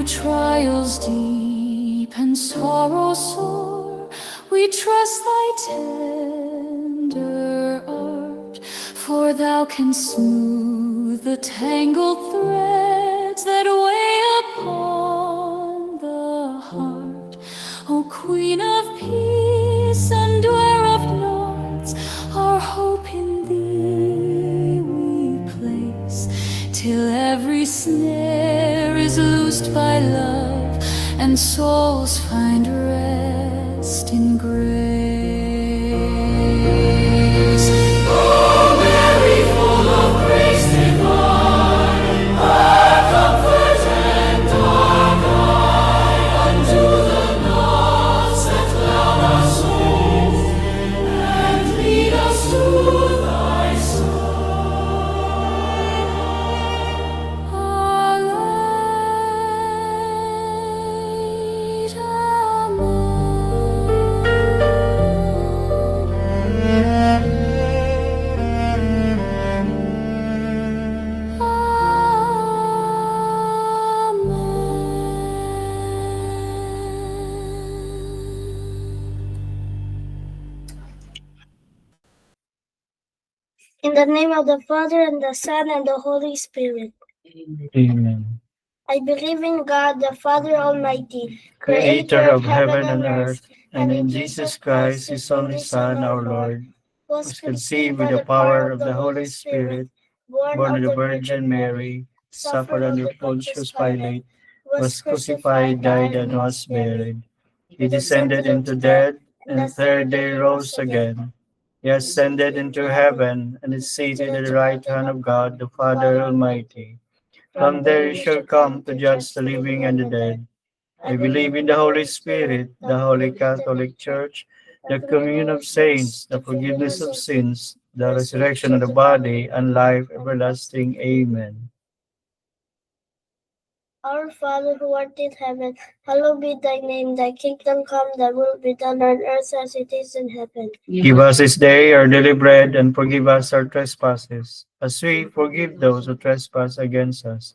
Through trials deep and sorrow sore, we trust thy tender art, for thou canst smooth the tangled threads that weigh upon the heart. O Queen of Peace and Doer of Noughts, our hope in thee we place, till every snare is loosed by love, and souls find rest in grace. O Mary, full of grace divine, our comfort and our guide, unto the knots that cloud our souls, and lead us to thy side. Our light, In the name of the Father, and the Son, and the Holy Spirit. Amen. I believe in God, the Father Almighty, Creator of heaven and earth, and in Jesus Christ, his only Son, our Lord, who was conceived with the power of the Holy Spirit, born of the Virgin Mary, suffered under Pontius Pilate, was crucified, died, and was buried. He descended into death, and the third day rose again. He ascended into heaven, and is seated at the right hand of God, the Father Almighty. From there he shall come to judge the living and the dead. I believe in the Holy Spirit, the Holy Catholic Church, the communion of saints, the forgiveness of sins, the resurrection of the body, and life everlasting. Amen. Our Father who art in heaven, hallowed be thy name. Thy kingdom come, thy will be done on earth as it is in heaven. Give us this day our daily bread, and forgive us our trespasses, as we forgive those who trespass against us.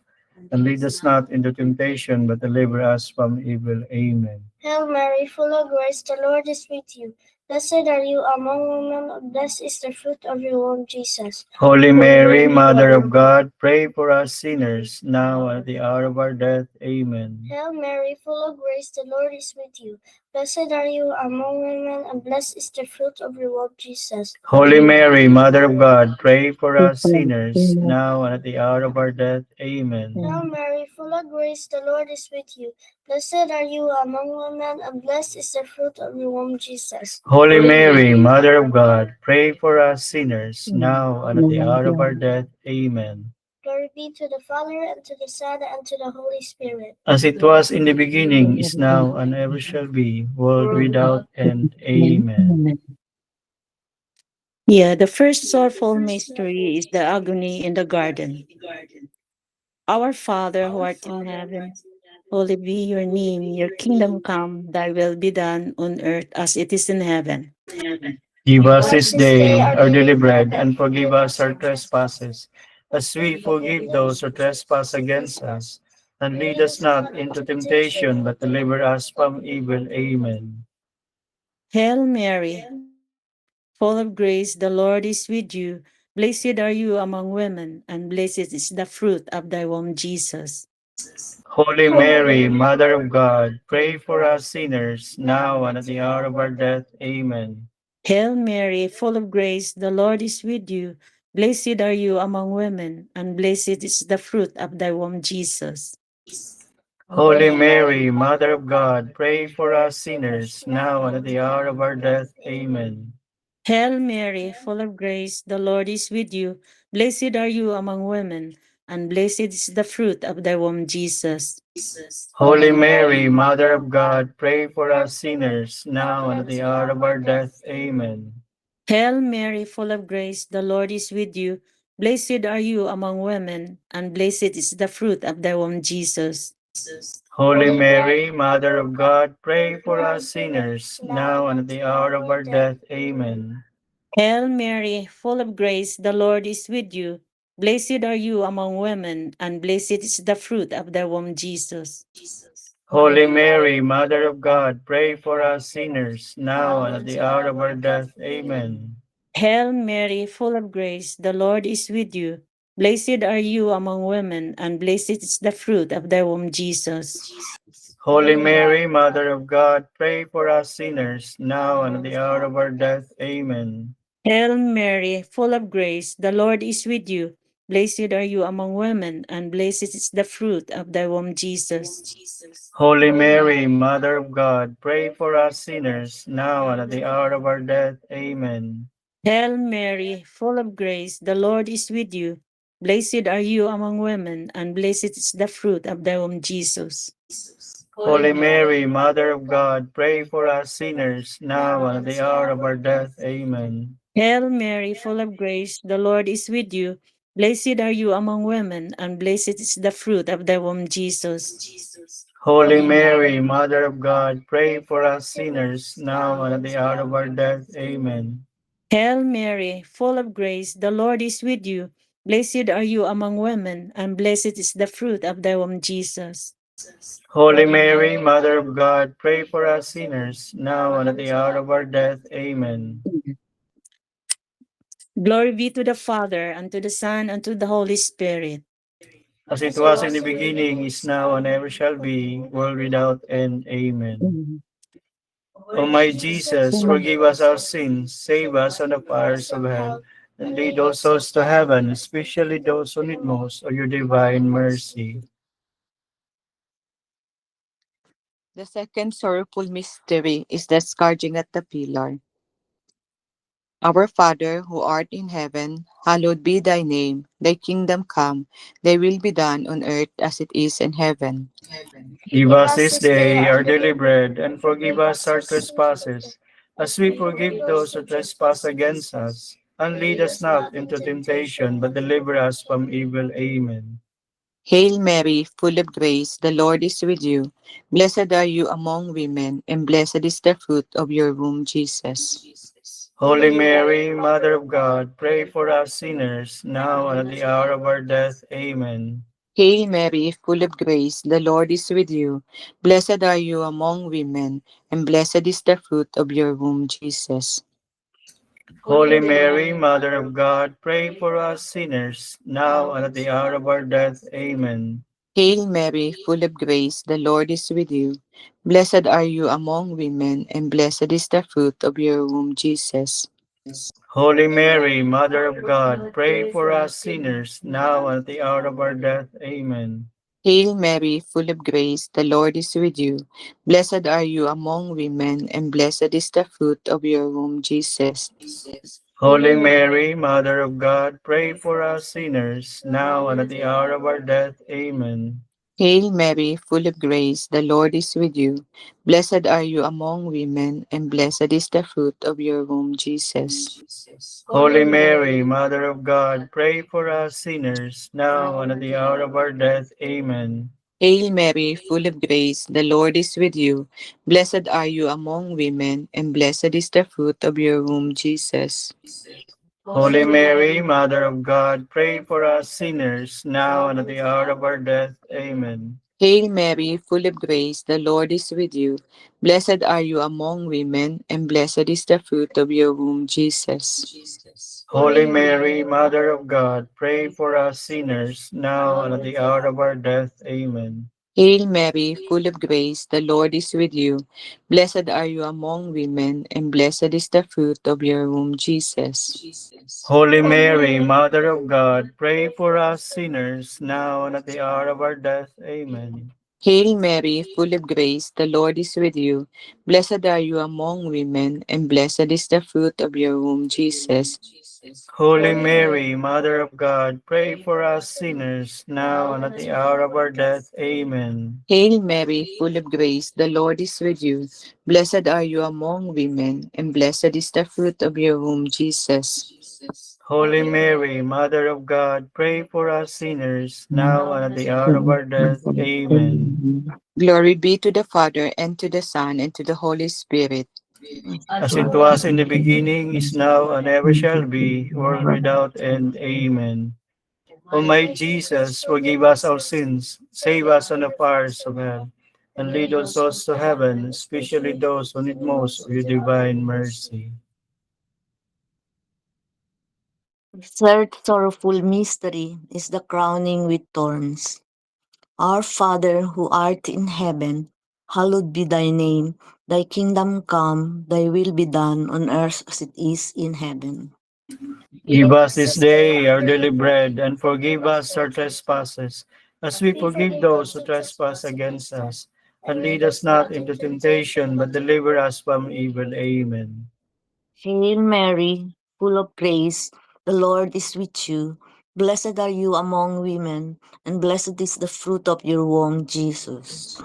And lead us not into temptation, but deliver us from evil. Amen. Hail Mary, full of grace, the Lord is with you. Blessed are you among women, and blessed is the fruit of your womb, Jesus. Holy Mary, Mother of God, pray for us sinners, now and at the hour of our death. Amen. Hail Mary, full of grace, the Lord is with you. Blessed are you among women, and blessed is the fruit of your womb, Jesus. Holy Mary, Mother of God, pray for us sinners, now and at the hour of our death. Amen. Hail Mary, full of grace, the Lord is with you. Blessed are you among women, and blessed is the fruit of your womb, Jesus. Holy Mary, Mother of God, pray for us sinners, now and at the hour of our death. Amen. Glory be to the Father, and to the Son, and to the Holy Spirit. As it was in the beginning, is now, and ever shall be, world without end. Amen. Yeah, the first sorrowful mystery is the agony in the garden. Our Father who art in heaven, holy be your name, your kingdom come, thy will be done on earth as it is in heaven. Give us this day our daily bread, and forgive us our trespasses, as we forgive those who trespass against us. And lead us not into temptation, but deliver us from evil. Amen. Hail Mary, full of grace, the Lord is with you. Blessed are you among women, and blessed is the fruit of thy womb, Jesus. Holy Mary, Mother of God, pray for us sinners, now and at the hour of our death. Amen. Hail Mary, full of grace, the Lord is with you. Blessed are you among women, and blessed is the fruit of thy womb, Jesus. Holy Mary, Mother of God, pray for us sinners, now and at the hour of our death. Amen. Hail Mary, full of grace, the Lord is with you. Blessed are you among women, and blessed is the fruit of thy womb, Jesus. Holy Mary, Mother of God, pray for us sinners, now and at the hour of our death. Amen. Hail Mary, full of grace, the Lord is with you. Blessed are you among women, and blessed is the fruit of thy womb, Jesus. Holy Mary, Mother of God, pray for us sinners, now and at the hour of our death. Amen. Hail Mary, full of grace, the Lord is with you. Blessed are you among women, and blessed is the fruit of thy womb, Jesus. Holy Mary, Mother of God, pray for us sinners, now and at the hour of our death. Amen. Hail Mary, full of grace, the Lord is with you. Blessed are you among women, and blessed is the fruit of thy womb, Jesus. Holy Mary, Mother of God, pray for us sinners, now and at the hour of our death. Amen. Hail Mary, full of grace, the Lord is with you. Blessed are you among women, and blessed is the fruit of thy womb, Jesus. Holy Mary, Mother of God, pray for us sinners, now and at the hour of our death. Amen. Hail Mary, full of grace, the Lord is with you. Blessed are you among women, and blessed is the fruit of thy womb, Jesus. Holy Mary, Mother of God, pray for us sinners, now and at the hour of our death. Amen. Hail Mary, full of grace, the Lord is with you. Blessed are you among women, and blessed is the fruit of thy womb, Jesus. Holy Mary, Mother of God, pray for us sinners, now and at the hour of our death. Amen. Hail Mary, full of grace, the Lord is with you. Blessed are you among women, and blessed is the fruit of thy womb, Jesus. Holy Mary, Mother of God, pray for us sinners, now and at the hour of our death. Amen. Glory be to the Father, and to the Son, and to the Holy Spirit. As it was in the beginning, is now, and ever shall be, world without end. Amen. O my Jesus, forgive us our sins, save us from the fires of hell, and lead all souls to heaven, especially those who need most of your divine mercy. The second sorrowful mystery is the scourging at the pillar. Our Father, who art in heaven, hallowed be thy name. Thy kingdom come, thy will be done on earth as it is in heaven. Give us this day our daily bread, and forgive us our trespasses, as we forgive those who trespass against us. And lead us not into temptation, but deliver us from evil. Amen. Hail Mary, full of grace, the Lord is with you. Blessed are you among women, and blessed is the fruit of your womb, Jesus. Holy Mary, Mother of God, pray for us sinners, now and at the hour of our death. Amen. Hail Mary, full of grace, the Lord is with you. Blessed are you among women, and blessed is the fruit of your womb, Jesus. Holy Mary, Mother of God, pray for us sinners, now and at the hour of our death. Amen. Hail Mary, full of grace, the Lord is with you. Blessed are you among women, and blessed is the fruit of your womb, Jesus. Holy Mary, Mother of God, pray for us sinners, now and at the hour of our death. Amen. Hail Mary, full of grace, the Lord is with you. Blessed are you among women, and blessed is the fruit of your womb, Jesus. Holy Mary, Mother of God, pray for us sinners, now and at the hour of our death. Amen. Hail Mary, full of grace, the Lord is with you. Blessed are you among women, and blessed is the fruit of your womb, Jesus. Holy Mary, Mother of God, pray for us sinners, now and at the hour of our death. Amen. Hail Mary, full of grace, the Lord is with you. Blessed are you among women, and blessed is the fruit of your womb, Jesus. Holy Mary, Mother of God, pray for us sinners, now and at the hour of our death. Amen. Hail Mary, full of grace, the Lord is with you. Blessed are you among women, and blessed is the fruit of your womb, Jesus. Holy Mary, Mother of God, pray for us sinners, now and at the hour of our death. Amen. Hail Mary, full of grace, the Lord is with you. Blessed are you among women, and blessed is the fruit of your womb, Jesus. Holy Mary, Mother of God, pray for us sinners, now and at the hour of our death. Amen. Hail Mary, full of grace, the Lord is with you. Blessed are you among women, and blessed is the fruit of your womb, Jesus. Holy Mary, Mother of God, pray for us sinners, now and at the hour of our death. Amen. Hail Mary, full of grace, the Lord is with you. Blessed are you among women, and blessed is the fruit of your womb, Jesus. Holy Mary, Mother of God, pray for us sinners, now and at the hour of our death. Amen. Glory be to the Father, and to the Son, and to the Holy Spirit. As it was in the beginning, is now, and ever shall be, world without end. Amen. O my Jesus, forgive us our sins, save us from the fires of hell, and lead all souls to heaven, especially those who need most of your divine mercy. Third sorrowful mystery is the crowning with thorns. Our Father who art in heaven, hallowed be thy name. Thy kingdom come, thy will be done on earth as it is in heaven. Give us this day our daily bread, and forgive us our trespasses, as we forgive those who trespass against us. And lead us not into temptation, but deliver us from evil. Amen. Hail Mary, full of grace, the Lord is with you. Blessed are you among women, and blessed is the fruit of your womb, Jesus.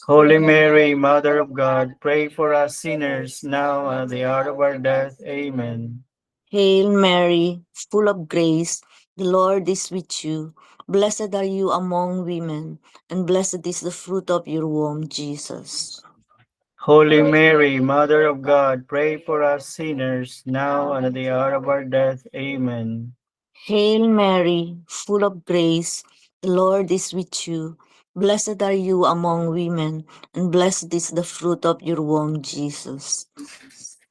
Holy Mary, Mother of God, pray for us sinners, now and at the hour of our death. Amen. Hail Mary, full of grace, the Lord is with you. Blessed are you among women, and blessed is the fruit of your womb, Jesus. Holy Mary, Mother of God, pray for us sinners, now and at the hour of our death. Amen. Hail Mary, full of grace, the Lord is with you. Blessed are you among women, and blessed is the fruit of your womb, Jesus.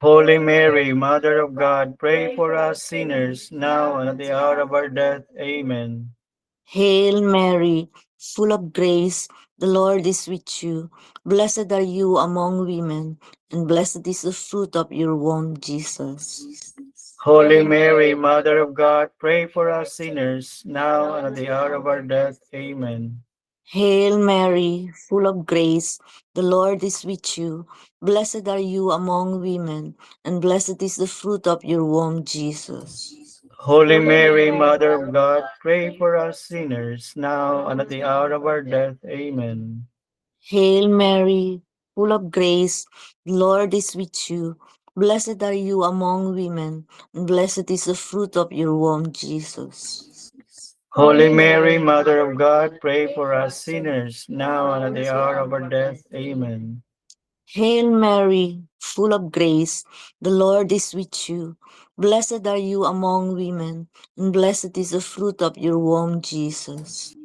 Holy Mary, Mother of God, pray for us sinners, now and at the hour of our death. Amen. Hail Mary, full of grace, the Lord is with you. Blessed are you among women, and blessed is the fruit of your womb, Jesus. Holy Mary, Mother of God, pray for us sinners, now and at the hour of our death. Amen. Hail Mary, full of grace, the Lord is with you. Blessed are you among women, and blessed is the fruit of your womb, Jesus. Holy Mary, Mother of God, pray for us sinners, now and at the hour of our death. Amen. Hail Mary, full of grace, the Lord is with you. Blessed are you among women, and blessed is the fruit of your womb, Jesus. Holy Mary, Mother of God, pray for us sinners, now and at the hour of our death. Amen. Hail Mary, full of grace, the Lord is with you. Blessed are you among women, and blessed is the fruit of your womb, Jesus.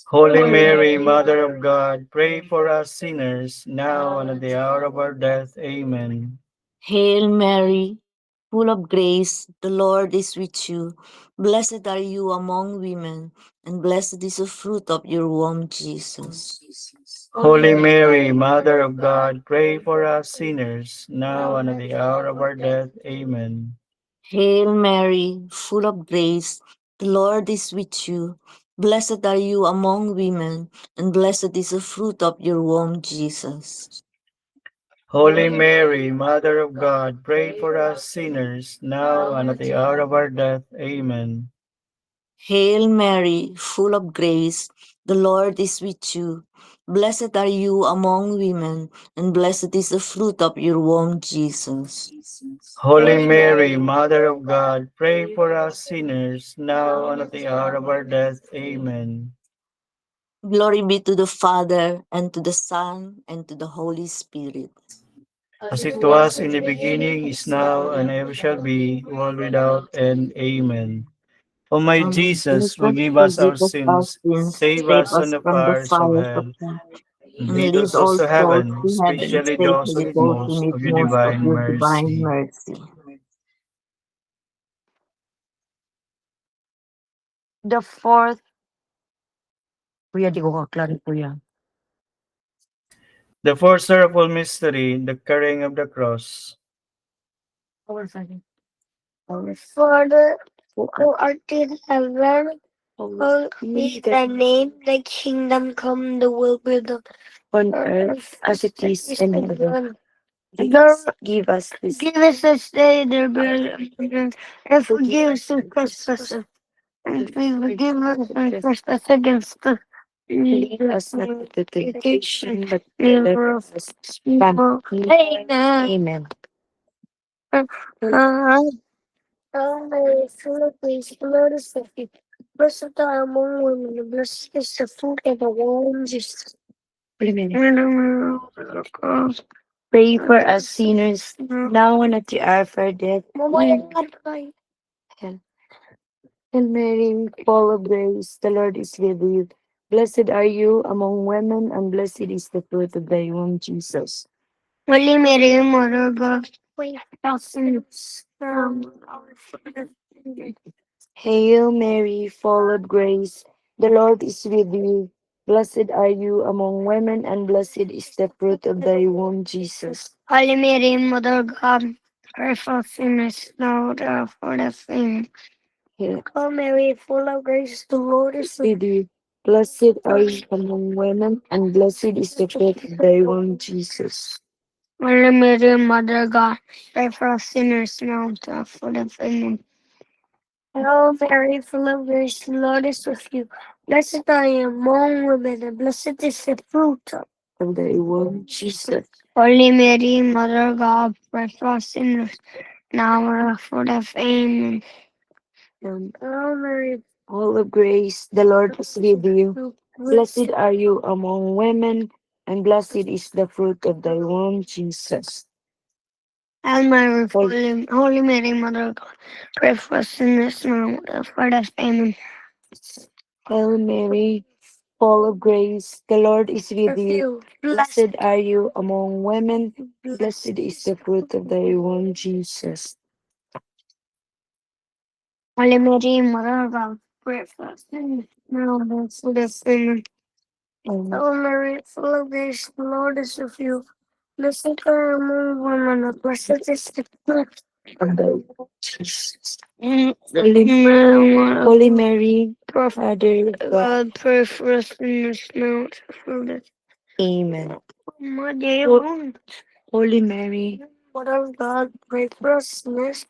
Holy Mary, Mother of God, pray for us sinners, now and at the hour of our death. Amen. Hail Mary, full of grace, the Lord is with you. Blessed are you among women, and blessed is the fruit of your womb, Jesus. Holy Mary, Mother of God, pray for us sinners, now and at the hour of our death. Amen. Hail Mary, full of grace, the Lord is with you. Blessed are you among women, and blessed is the fruit of your womb, Jesus. Holy Mary, Mother of God, pray for us sinners, now and at the hour of our death. Amen. Hail Mary, full of grace, the Lord is with you. Blessed are you among women, and blessed is the fruit of your womb, Jesus. Holy Mary, Mother of God, pray for us sinners, now and at the hour of our death. Amen. Glory be to the Father, and to the Son, and to the Holy Spirit. As it was in the beginning, is now, and ever shall be, world without end. Amen. O my Jesus, Jesus, forgive us our forgive us our sins, sins, save save us from us the from the fires of fires of hell, hell, and and lead lead us also all to souls heaven, to heaven, especially those who especially need those who most need of your most of divine your divine mercy. mercy. The fourth, kuya, di ko kaklaro, kuya. The fourth sorrowful mystery, the carrying of the cross. Our Father, Our Father, who art in heaven, hallowed be thy name. Thy kingdom come, the will be done on on earth as it is in heaven. Give us this Give us this day their bread, and forgive us our trespasses, and we forgive us our trespass against us. lead us not into temptation, but Deliver deliver us us from from evil. evil. Amen. Amen. Hail Mary, full of grace, the Lord is with you. Blessed are you among women, and blessed is the fruit of the womb, Jesus. Pray for us sinners, now and at the hour of our death. Mama, Amen. And Mary, full of grace, the Lord is with you. Blessed are you among women, and blessed is the fruit of thy womb, Jesus. Holy Mary, Mother of God, pray for us sinners, now and at our death. Amen. Hail Mary, full of grace, the Lord is with you. Blessed are you among women, and blessed is the fruit of thy womb, Jesus. Holy Mary, Mother of God, pray for us sinners, now and at our death. Amen. Hail Hail Mary, full of grace, the Lord is with with you. Blessed are you among women, and blessed is the fruit of thy womb, Jesus. you. Holy Mary, Mother of God, pray for us sinners, now and at our death. Amen. Hail Mary, full of grace, the Lord is with you. Blessed are you among women, and blessed is the fruit Of thy womb, Jesus. Holy Mary, Mother of God, pray for us sinners, now and at our death. Amen. Hail Mary, Full of grace, the Lord is with you. Blessed are you among women, and blessed is the fruit of thy womb, Jesus. Hail Mary, Holy Mary, Mother of God, pray for us sinners, now and at our death. Amen. Hail Mary, full of grace, the Lord is with you. Blessed are you among women, blessed is the fruit of thy womb, Jesus. Holy Mary, Mother of God, pray for us sinners, now and at our death. Amen. Hail Mary, full of grace, the Lord is with you. Blessed are you among women, and blessed is the fruit Of thy womb, Jesus. of Holy, Mary, Holy Mary, Prophet Mother of God. God, pray for us sinners, now and at our death. Amen. Mother Holy Mary, of God, pray for us sinners,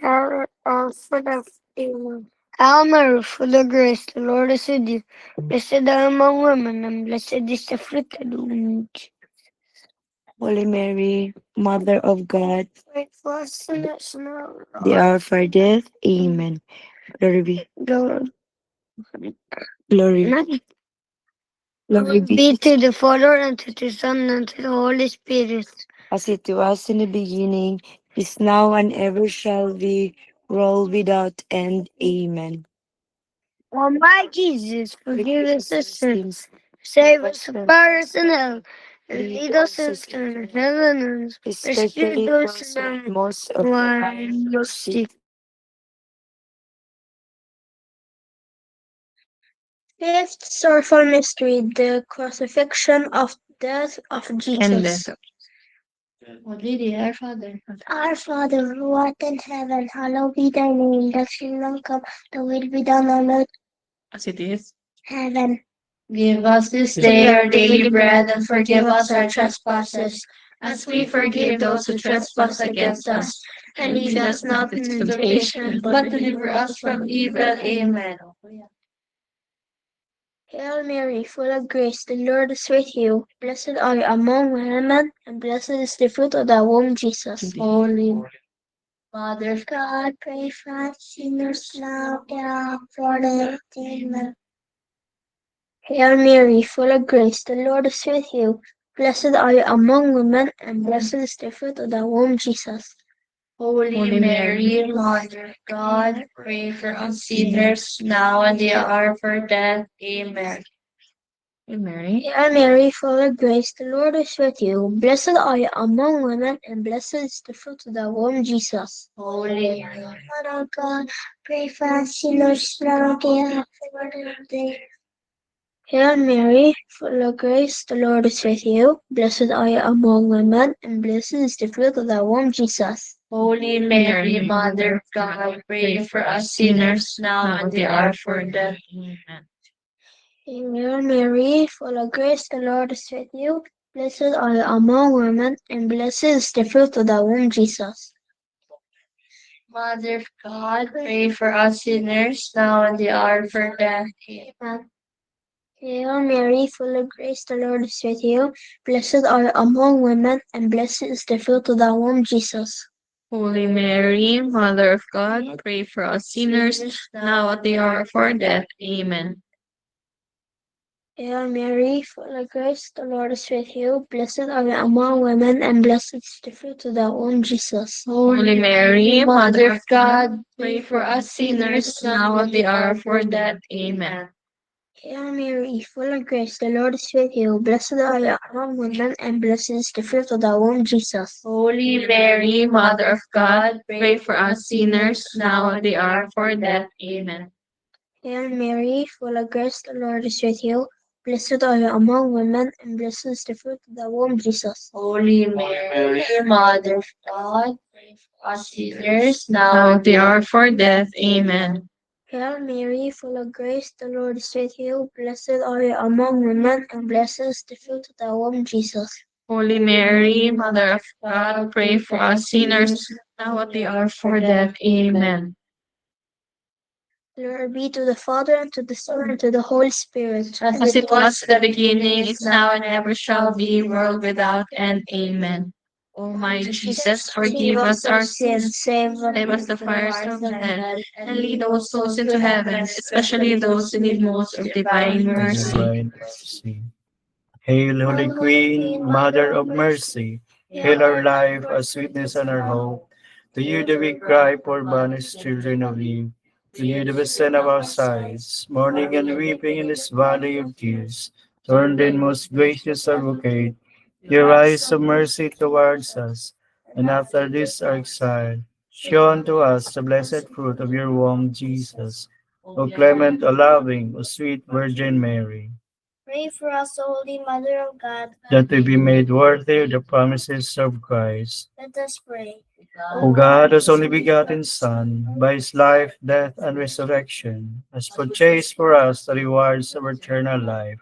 now and at our death. Amen. Hail Mary, full of grace, the Lord is with you. Blessed are you among women, and blessed is the fruit of the womb. Holy Mary, Mother of God, Pray for us sinners, now and the at hour of our death. Amen. Glory be, our glory, death. glory Be be to the Father, and to the Son, and to the Holy Spirit. as it was in the beginning, is now, and ever shall be, world without end. Amen. O my Jesus, forgive us our sins, save us from fires in hell, and lead us into heaven, and rescue Especially those those in of them most who of are in mercy. Fifth sorrowful mystery, the crucifixion of death of Jesus. Our Father, who art in heaven, hallowed be thy name. Thy kingdom come, thy will be done on earth As it is. heaven. Give us this day our daily bread, and forgive us our trespasses, as we forgive those who trespass against us. And lead us not into temptation, but deliver us from evil. Amen. Hail Mary, full of grace, the Lord is with you. Blessed are you among women, and blessed is the fruit of thy womb, Jesus. Holy Mother of God, pray for us sinners now and at our death. Amen. Hail Mary, full of grace, the Lord is with you. Blessed are you among women, and blessed is the fruit of thy womb, Jesus. Holy Mary, Mother of God, pray for us sinners now and the hour of our death. Amen. Mary. Hail Mary, full of grace, the Lord is with you. Blessed are you among women, and blessed is the fruit of thy womb, Jesus. Holy Mother of God, pray for us sinners now and at our death. Hail Mary, full of grace, the Lord is with you. Blessed are you among women, and blessed is the fruit of thy womb, Jesus. Holy Mary, Mother of God, pray for us sinners now and at the hour of our death. Amen. Hail Mary, full of grace, the Lord is with you. Blessed are you among women, and blessed is the fruit of thy womb, Jesus. Mother of God, pray for us sinners now and the hour of our death. Amen. Hail Mary, full of grace, the Lord is with you. Blessed are you among women, and blessed is the fruit of thy womb, Jesus. Holy Mary, Mother of God, pray for us sinners now at the hour of our death. Amen. Hail Mary, full of grace, the Lord is with you. Blessed are you among women, and blessed is the fruit of thy womb, Jesus. Holy Mary, Mother of God, pray for us sinners now at the hour of our death. Amen. Hail Mary, full of grace, the Lord is with you. Blessed are you among women, and blessed is the fruit of thy womb, Jesus. Holy Mary, Mother of God, pray for us sinners now at the hour of our death. Amen. Hail Mary, full of grace, the Lord is with you. Blessed are you among women, and blessed is the fruit of thy womb, Jesus. Holy Mary, Mother of God, pray for us sinners now at the hour of our death. Amen. Hail Mary, full of grace, the Lord is with you. Blessed are you among women, and blessed is the fruit of thy womb, Jesus. Holy Mary, Mother of God, pray for us sinners now at the hour of our death. Amen. Glory be to the Father, and to the Son, and to the Holy Spirit. As it was in the beginning, is now, and ever shall be, world without end. Amen. O my Jesus, forgive us our sins, save save us the fires from hell, and lead all souls into heaven, especially those who need most of divine mercy. Divine mercy. Hail, Holy Queen, Mother of Mercy. Hail our life, our sweetness, and our hope. To you do we cry, poor banished children of Eve. To you do we send up our sighs, mourning and weeping in this valley of tears. Turn then, most gracious Advocate, your eyes of mercy towards us, and after this our exile, show unto us the blessed fruit of your womb, Jesus. O clement, O loving, O sweet Virgin Mary, Pray for us, O Holy Mother of God. that we be made worthy of the promises of Christ. Let us pray. O God, whose only begotten Son, by his life, death, and resurrection, has purchased for us the rewards of eternal life,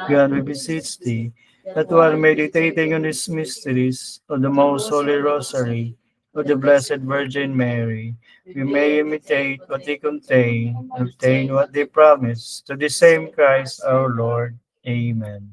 grant, we beseech thee, that while meditating on these mysteries of the most holy rosary of the Blessed Virgin Mary, we may imitate what they contain and obtain what they promise. To the same Christ our Lord. Amen.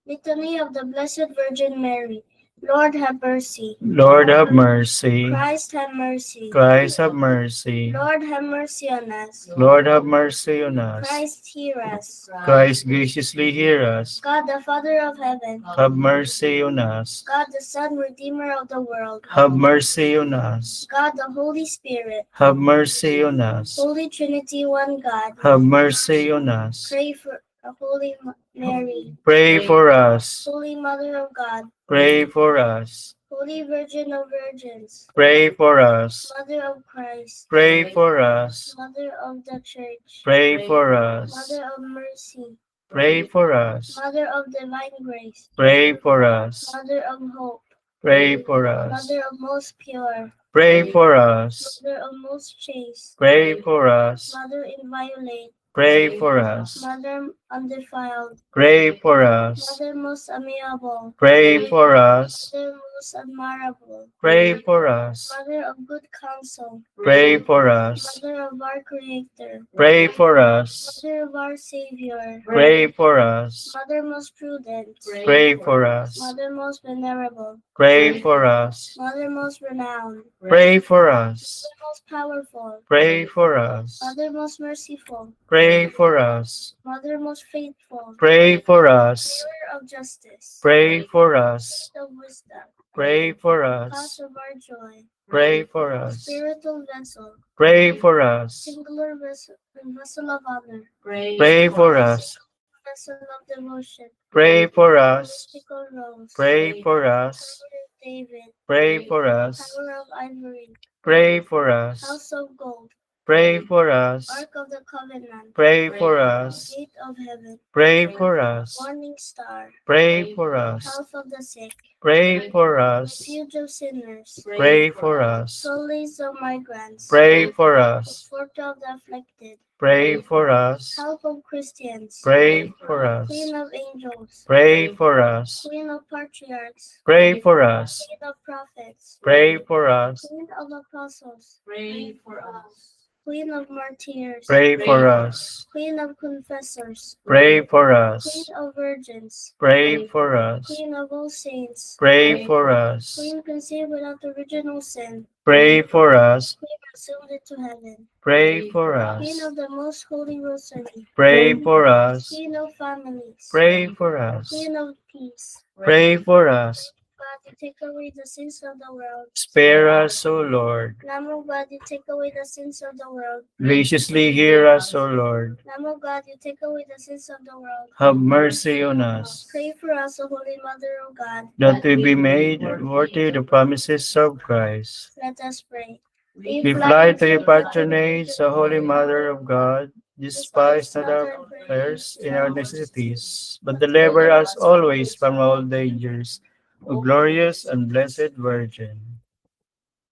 Litany of the Blessed Virgin Mary. Lord have mercy. Lord have mercy. Christ have mercy. Christ have mercy. Lord have mercy on us. Lord have mercy on us. Christ hear us. Christ graciously hear us. God the Father of heaven. Have mercy on us. God the Son, Redeemer of the world. Have mercy on us. God the Holy Spirit. Have mercy on us. Holy Trinity, one God. Have mercy on us. Pray for Holy Mary. Pray for us. Holy Mother of God. Pray for us. Holy Virgin of Virgins. Pray for us. Mother of Christ. Pray for us. Mother of the Church. Pray for us. Mother of mercy. Pray for us. Mother of divine grace. Pray for us. Mother of hope. Pray for us. Mother of most pure. Pray for us. Mother of most chaste. Pray for us. Mother inviolate. Pray for us. Mother undefiled. Pray for us. Mother most amiable. Pray for us. Mother most admirable. Pray for us. Mother of good counsel. Pray for us. Mother of our Creator. Pray for us. Mother of our Savior. Pray for us. Mother most prudent. Pray for us. Mother most venerable. Pray for us. Mother most renowned. Pray for us. Mother most powerful. Pray for us. Mother most merciful. Pray for us. Mother most faithful. Pray for us. Mirror of justice. Pray for us. Seat of wisdom. Pray for Cause us. of our joy. Pray for us. Spiritual vessel. Pray for us. Singular vessel of honor. Pray for us. Vessel of devotion. Pray for us. Mystical rose. Pray for us. Tower of David. Pray for us. Tower of ivory. Pray for us. House of gold. Pray for us. Ark of the covenant. Pray for us. Gate of heaven. Pray for us. Morning star. Pray for us. Health of the sick. Pray for us. Refuge of sinners. Pray for us. Solace of migrants. Pray for us. Comfort of the afflicted. Pray for us. Help of Christians. Pray for us. Queen of angels. Pray for us. Queen of patriarchs. Pray for us. Queen of prophets. Pray for us. Queen of apostles. Pray for us. Queen of Martyrs, Pray for us. Queen of Confessors, Pray for Queen us. of Virgins, Pray for us. Queen of all saints, Pray for us. Queen conceived without original sin, Pray for us. Queen assumed into heaven, Pray for Queen us. of the most holy rosary, Pray for us. Queen of families, Pray for us. Queen of peace, Pray for us. God, you take away the sins of the world. Spare us, O Lord. Lamb of God, you take away the sins of the world. Graciously hear us, O Lord. Lamb of God, you take away the sins of the world. Have mercy on us, Pray for us, O Holy Mother of God. that we be made worthy of the promises of Christ. Let us pray. We fly to your patronage, O Holy Mother of God. Despise not our prayers in our necessities, but deliver us always from all dangers, O glorious and blessed Virgin.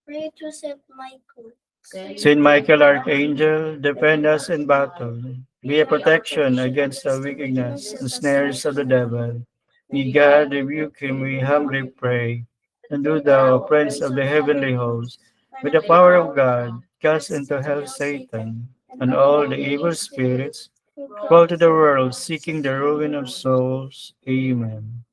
Pray to Saint Michael. Saint Michael, Archangel, defend us in battle. Be a protection against the wickedness and snares of the devil. May God rebuke him, we humbly pray. And do thou, Prince of the heavenly host, with the power of God, cast into hell Satan and all the evil spirits who go to the world seeking the ruin of souls. Amen.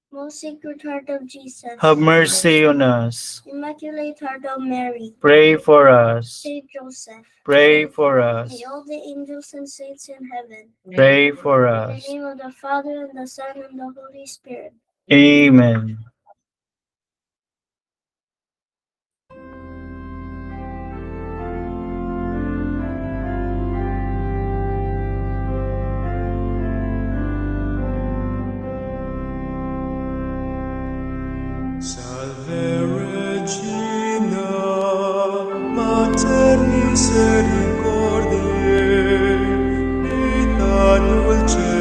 Most Sacred Heart of Jesus. Have mercy on us. Immaculate Heart of Mary. Pray for us. Saint Joseph. Pray for us. May all the angels and saints in heaven. Pray for In us. the name of the Father, and the Son, and the Holy Spirit. Amen. Salve Regina, Mater Misericordiae, vita dulce